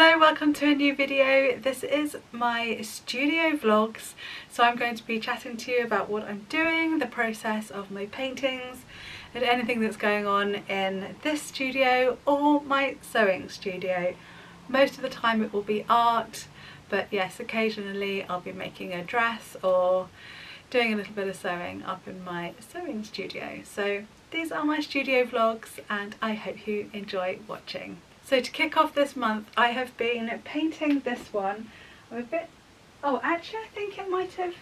Hello, welcome to a new video. This is my studio vlogs, so I'm going to be chatting to you about what I'm doing, the process of my paintings and anything that's going on in this studio or my sewing studio. Most of the time it will be art, but yes, occasionally I'll be making a dress or doing a little bit of sewing up in my sewing studio. So these are my studio vlogs and I hope you enjoy watching. So to kick off this month, I have been painting this one. I'm a bit, oh actually I think it might have,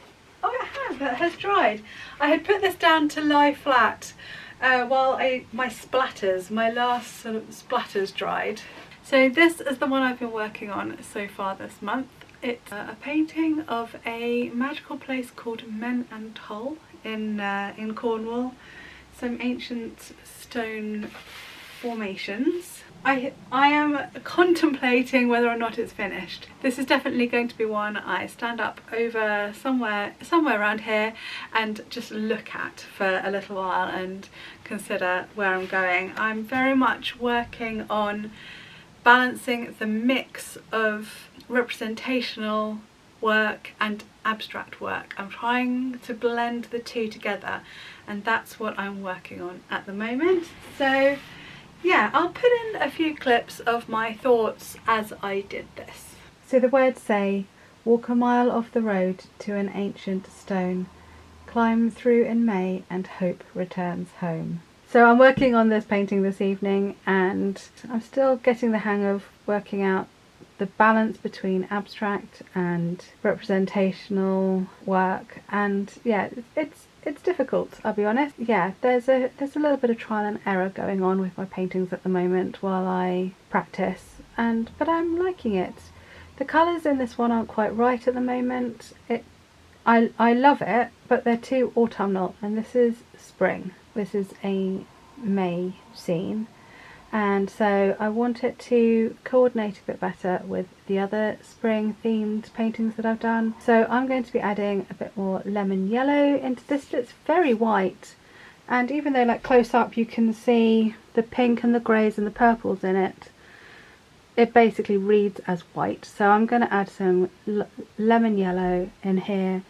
oh it has dried. I had put this down to lie flat while my splatters, my last sort of splatters dried. So this is the one I've been working on so far this month. It's a painting of a magical place called Men-an-Tol in Cornwall. Some ancient stone formations. I am contemplating whether or not it's finished. This is definitely going to be one I stand up over somewhere around here and just look at for a little while and consider where I'm going. I'm very much working on balancing the mix of representational work and abstract work. I'm trying to blend the two together and that's what I'm working on at the moment. So yeah, I'll put in a few clips of my thoughts as I did this. So the words say, walk a mile off the road to an ancient stone, climb through in May and hope returns home. So I'm working on this painting this evening and I'm still getting the hang of working out the balance between abstract and representational work, and yeah, it's difficult, I'll be honest. Yeah, there's a little bit of trial and error going on with my paintings at the moment while I practice, but I'm liking it. The colours in this one aren't quite right at the moment. I love it, but they're too autumnal, and this is spring. This is a May scene. And so I want it to coordinate a bit better with the other spring themed paintings that I've done. So I'm going to be adding a bit more lemon yellow into this. It's very white, and even though like close up you can see the pink and the greys and the purples in it, it basically reads as white. So I'm going to add some lemon yellow in here.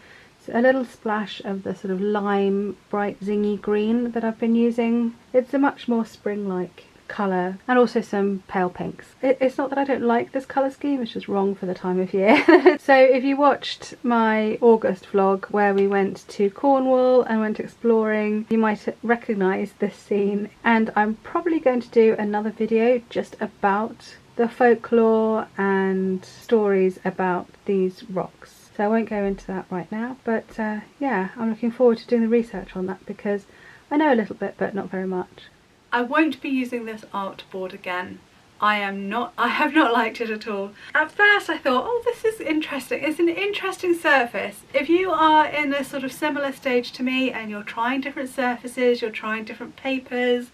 So a little splash of the sort of lime bright zingy green that I've been using. It's a much more spring-like colour, and also some pale pinks. It's not that I don't like this colour scheme, it's just wrong for the time of year. So if you watched my August vlog where we went to Cornwall and went exploring, you might recognise this scene, and I'm probably going to do another video just about the folklore and stories about these rocks. So I won't go into that right now, but yeah, I'm looking forward to doing the research on that because I know a little bit but not very much. I won't be using this art board again. I have not liked it at all. At first I thought, oh, this is interesting. It's an interesting surface. If you are in a sort of similar stage to me and you're trying different surfaces, you're trying different papers,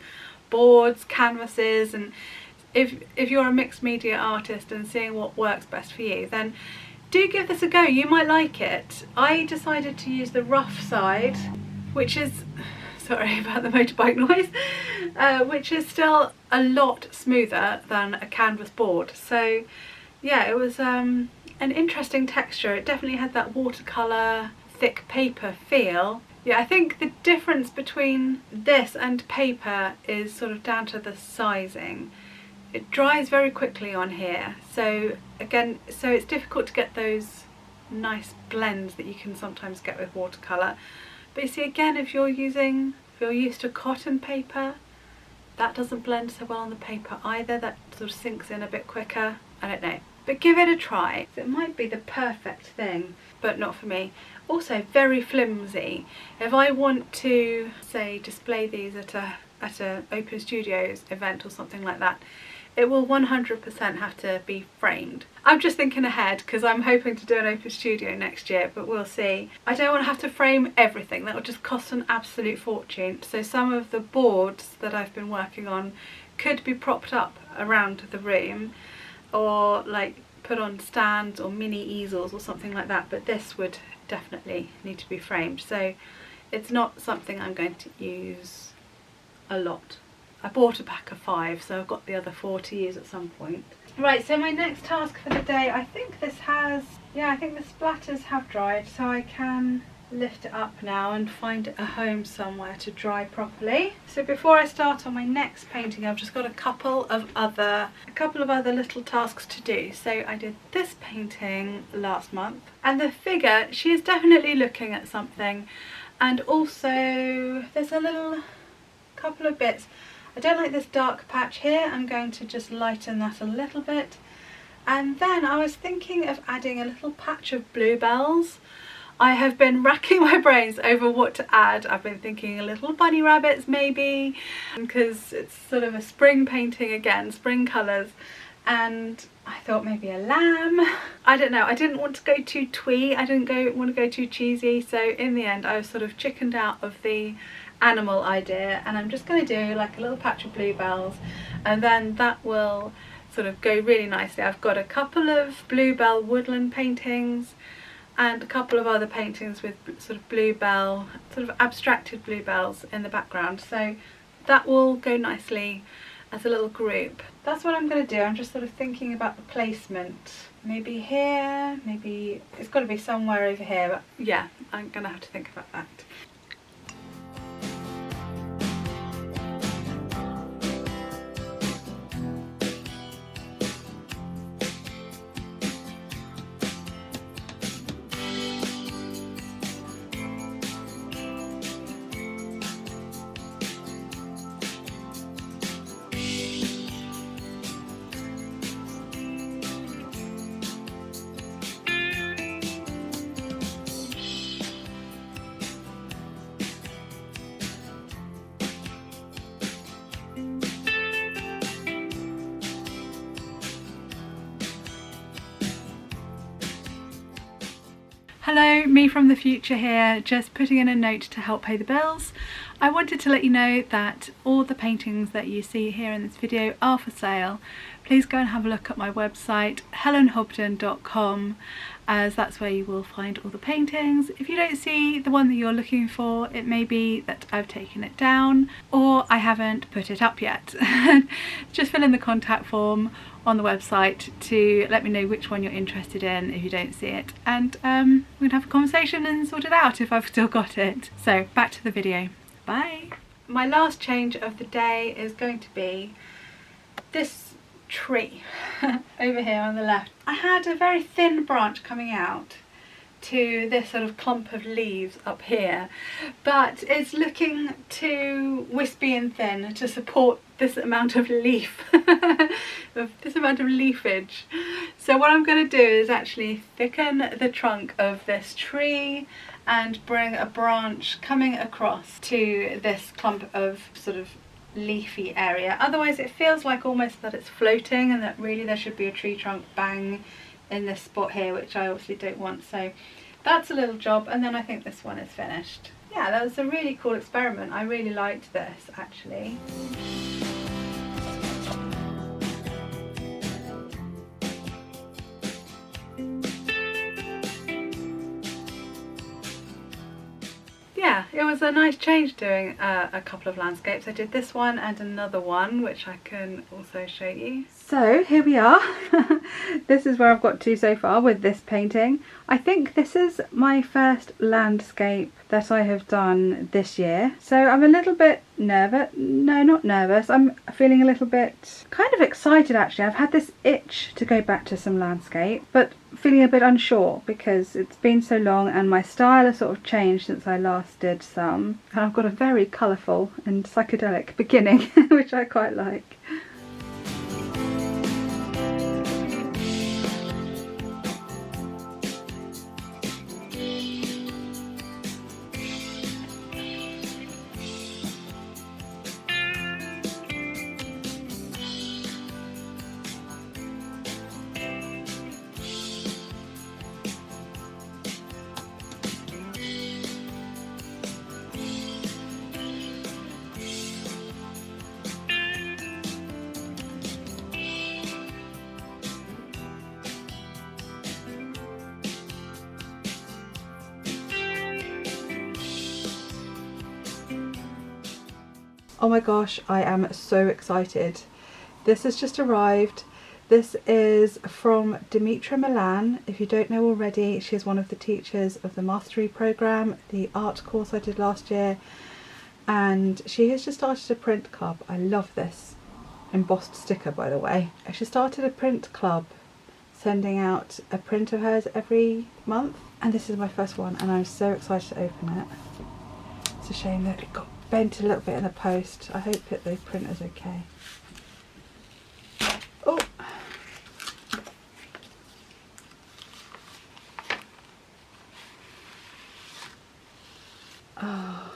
boards, canvases, and if you're a mixed media artist and seeing what works best for you, then do give this a go. You might like it. I decided to use the rough side, which is, sorry about the motorbike noise, which is still a lot smoother than a canvas board. So yeah, it was an interesting texture. It definitely had that watercolour thick paper feel. Yeah, I think the difference between this and paper is sort of down to the sizing. It dries very quickly on here, so again, so it's difficult to get those nice blends that you can sometimes get with watercolour. But you see, again, if you're used to cotton paper, that doesn't blend so well on the paper either. That sort of sinks in a bit quicker. I don't know. But give it a try. It might be the perfect thing, but not for me. Also very flimsy. If I want to, say, display these at a open studios event or something like that, it will 100% have to be framed. I'm just thinking ahead because I'm hoping to do an open studio next year, but we'll see. I don't want to have to frame everything. That would just cost an absolute fortune. So some of the boards that I've been working on could be propped up around the room, or like put on stands or mini easels or something like that, but this would definitely need to be framed. So it's not something I'm going to use a lot. I bought a pack of 5, so I've got the other 4 to use at some point. Right, so my next task for the day, I think this has, yeah, I think the splatters have dried, so I can lift it up now and find it a home somewhere to dry properly. So before I start on my next painting, I've just got a couple of other little tasks to do. So I did this painting last month, and the figure, she is definitely looking at something, and also there's a couple of bits. I don't like this dark patch here. I'm going to just lighten that a little bit. And then I was thinking of adding a little patch of bluebells. I have been racking my brains over what to add. I've been thinking little bunny rabbits maybe, because it's sort of a spring painting again, spring colours, and I thought maybe a lamb. I don't know, I didn't want to go too twee, I didn't want to go too cheesy, so in the end I was sort of chickened out of the animal idea, and I'm just going to do like a little patch of bluebells, and then that will sort of go really nicely. I've got a couple of bluebell woodland paintings and a couple of other paintings with sort of bluebell, sort of abstracted bluebells in the background, so that will go nicely as a little group. That's what I'm going to do. I'm just sort of thinking about the placement. Maybe here, maybe it's got to be somewhere over here, but yeah, I'm going to have to think about that. Hello, me from the future here, just putting in a note to help pay the bills. I wanted to let you know that all the paintings that you see here in this video are for sale. Please go and have a look at my website, helenhobden.com, as that's where you will find all the paintings. If you don't see the one that you're looking for, it may be that I've taken it down or I haven't put it up yet. Just fill in the contact form on the website to let me know which one you're interested in if you don't see it, and we can have a conversation and sort it out if I've still got it. So back to the video. Bye. My last change of the day is going to be this tree over here on the left. I had a very thin branch coming out to this sort of clump of leaves up here, but it's looking too wispy and thin to support this amount of leaf, this amount of leafage. So what I'm going to do is actually thicken the trunk of this tree and bring a branch coming across to this clump of sort of leafy area. Otherwise it feels like almost that it's floating, and that really there should be a tree trunk bang in this spot here, which I obviously don't want. So that's a little job, and then I think this one is finished. Yeah, that was a really cool experiment. I really liked this actually. Yeah, it was a nice change doing a couple of landscapes. I did this one and another one, which I can also show you. So here we are. This is where I've got to so far with this painting. I think this is my first landscape that I have done this year. So I'm a little bit nervous. No, not nervous. I'm feeling a little bit kind of excited actually. I've had this itch to go back to some landscape, but feeling a bit unsure because it's been so long and my style has sort of changed since I last did some. And I've got a very colourful and psychedelic beginning, which I quite like. Oh my gosh, I am so excited. This has just arrived. This is from Dimitra Milan. If you don't know already, she's one of the teachers of the Mastery Programme, the art course I did last year, and she has just started a print club. I love this embossed sticker, by the way. She started a print club, sending out a print of hers every month, and this is my first one, and I'm so excited to open it. It's a shame that it got bent a little bit in the post. I hope that the print is okay. Oh! Oh.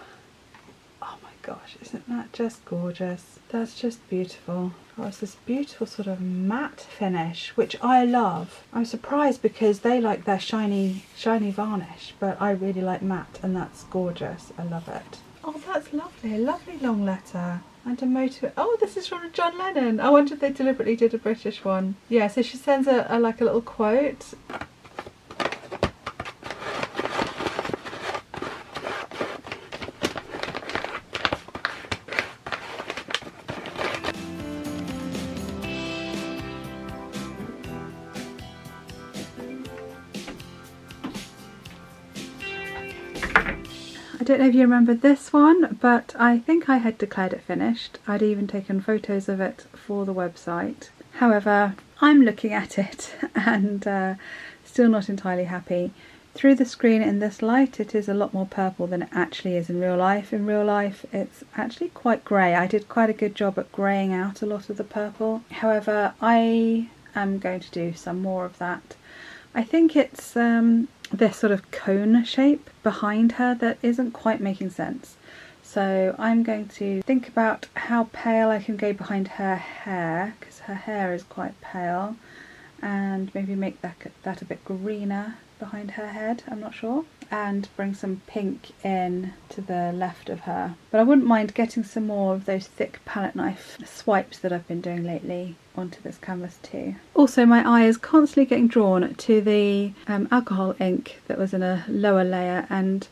Oh my gosh, isn't that just gorgeous? That's just beautiful. Oh, it's this beautiful sort of matte finish, which I love. I'm surprised because they like their shiny varnish, but I really like matte, and that's gorgeous. I love it. Oh, that's lovely. A lovely long letter. And a motive. Oh, this is from John Lennon. I wonder if they deliberately did a British one. Yeah, so she sends a like a little quote. I don't know if you remember this one, but I think I had declared it finished. I'd even taken photos of it for the website. However, I'm looking at it and still not entirely happy. Through the screen in this light, it is a lot more purple than it actually is in real life. In real life, it's actually quite grey. I did quite a good job at greying out a lot of the purple. However, I am going to do some more of that. I think it's this sort of cone shape behind her that isn't quite making sense. So I'm going to think about how pale I can go behind her hair, because her hair is quite pale, and maybe make that a bit greener behind her head, I'm not sure, and bring some pink in to the left of her. But I wouldn't mind getting some more of those thick palette knife swipes that I've been doing lately onto this canvas too. Also, my eye is constantly getting drawn to the alcohol ink that was in a lower layer, and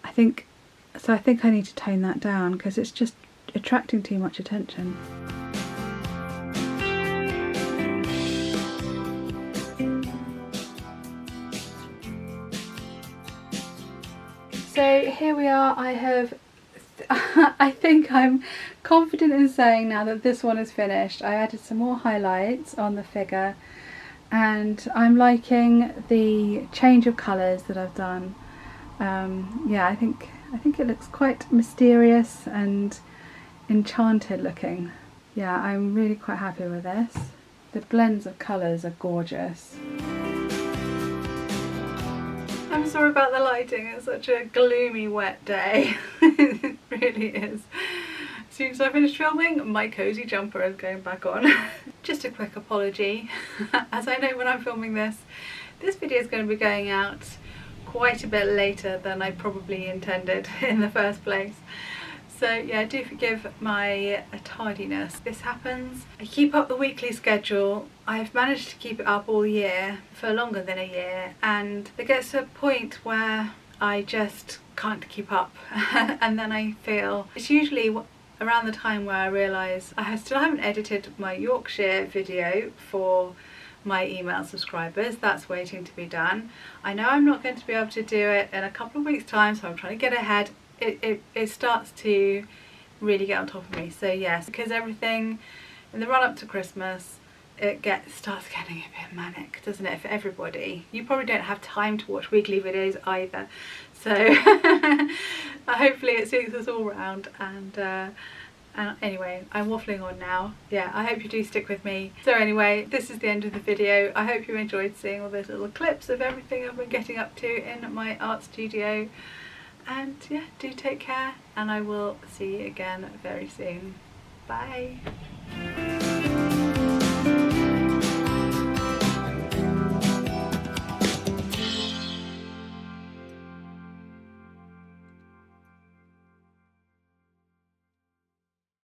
I think I need to tone that down because it's just attracting too much attention. So here we are. I think I'm confident in saying now that this one is finished. I added some more highlights on the figure, and I'm liking the change of colours that I've done. Yeah, I think it looks quite mysterious and enchanted looking. Yeah, I'm really quite happy with this. The blends of colours are gorgeous. I'm sorry about the lighting, it's such a gloomy wet day. It really is. As soon as I finish filming, my cosy jumper is going back on. Just a quick apology. As I know when I'm filming this video is going to be going out quite a bit later than I probably intended in the first place. So yeah, do forgive my tardiness. This happens. I keep up the weekly schedule. I've managed to keep it up all year, for longer than a year, and it gets to a point where I just can't keep up. And then I feel, it's usually around the time where I realise I still haven't edited my Yorkshire video for my email subscribers. That's waiting to be done. I know I'm not going to be able to do it in a couple of weeks' time, so I'm trying to get ahead. It starts to really get on top of me. So yes, because everything in the run up to Christmas, starts getting a bit manic, doesn't it, for everybody? You probably don't have time to watch weekly videos either, so hopefully it suits us all round. And anyway, I'm waffling on now. Yeah, I hope you do stick with me. So anyway, this is the end of the video. I hope you enjoyed seeing all those little clips of everything I've been getting up to in my art studio. And yeah, do take care, and I will see you again very soon. Bye.